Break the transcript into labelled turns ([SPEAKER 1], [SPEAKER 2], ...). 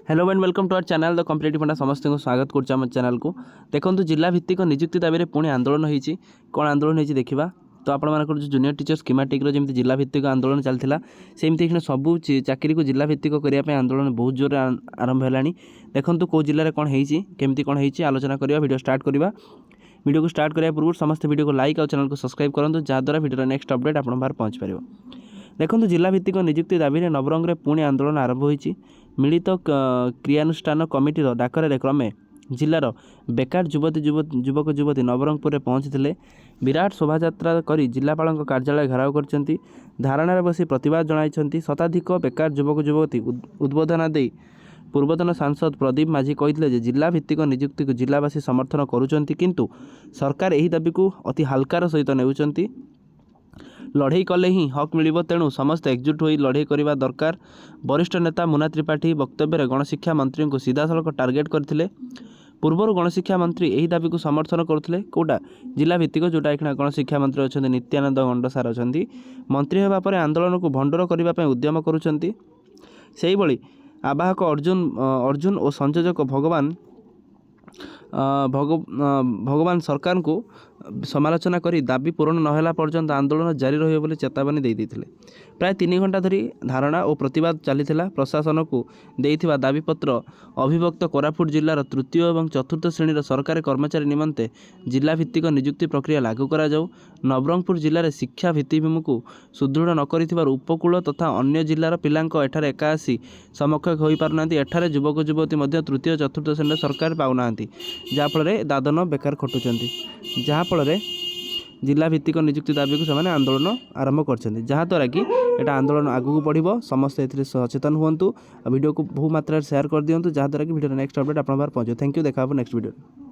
[SPEAKER 1] Hello and welcome to our channel the competitive funda समस्त को स्वागत करुच्चे आम चैनल को। देखो जिला भित्तिक नियुक्ति दाबी में पुणी आंदोलन होती कौन आंदोलन होती देखा। तो आप जूनियर टीचर स्कीमेटिक जमी जिला भित्तिक आंदोलन चलता सेमती सबू चाकरी को जिला भित्तिक करने आंदोलन बहुत जोर आरंभ है। देखो कौ जिले कौन होमती कौन हो आलोचना करवा वीडियो स्टार्ट करवा। वीडियो को स्टार्ट करने पूर्व समस्त वीडियो को लाइक और चैनल को सब्सक्राइब करूँ जहाँद्वारा वीडियो नेक्स्ट अपडेट आप पहुँच पार। देखो जिला भित्तिक नियुक्ति दाबी में नवरंग में पुणी आंदोलन आरंभ होती मिलित क्रियानुष्ठान कमिटीर डाकरे क्रमे जिलार बेकार युवक युवती नवरंगपुर पहुंची विराट शोभा कर जिलापाल कार्यालय घेराव कर धारणार बसी प्रतिवाद जणाई। शताधिक बेकार युवक युवती उद्बोधन दे पूर्वतन सांसद प्रदीप माझी कहते जिला भित्तिक नियुक्ति को जिलावासी समर्थन करुँच किंतु सरकार यही दाबी को अति हल्कार सहित नेउछंती। लड़े कले ही हक मिल तेणु समस्त एकजुट हो लड़े करने दरकार। वरिष्ठ नेता मुना त्रिपाठी वक्तव्य गणशिक्षा मंत्री को सीधासलख टार्गेट करते। पूर्वर गणशिक्षा मंत्री यही दाबी को समर्थन करते कौटा जिला भित्तिक जोटा एक गणशिक्षा मंत्री अच्छा नित्यानंद गंडसार अच्छा मंत्री होगापर आंदोलन को भंडर करने उद्यम करुँच। आवाहक अर्जुन और संयोजक भगवान सरकार को समालोचना करी दाबी पूरण नहला पर्यंत आंदोलन जारी रहिबो बोली चेतावनी देते। प्राय 3 घंटा धरी धारणा और प्रतिवाद चलीथिला। प्रशासन को देइथिबा दाबीपत्र अभिभक्त कोरापुट जिलार तृतीय और चतुर्थ श्रेणी सरकारी कर्मचारी निमंते जिला भित्तिक नियुक्ति प्रक्रिया लागू करा जाऊ। नवरंगपुर जिले शिक्षा भित्तिभूमि को सुदृढ़ न करिथिबार उपकूल तथा अन्य जिलार पिलांक एठारे एका आसी समकक्ष होई पारुनांती। एठारे युवक युवती मध्य तृतीय चतुर्थ श्रेणी सरकार पाउनांती जहाँफल दादन बेकार खटुचंती। जहाँफल जिला भित्तिक नियुक्ति दाबी को से आंदोलन आरंभ कर जहाँद्वारा कि एटा आंदोलन आगू बढ़ो। समस्त ए सचेतन हूँ। वीडियो को बहु मात्रा शेयर कर दिंतु जहाँद्वारा कि वीडियो नेक्स्ट अपडेट आप पहुँचे। Thank you. देखा नेक्स्ट वीडियो।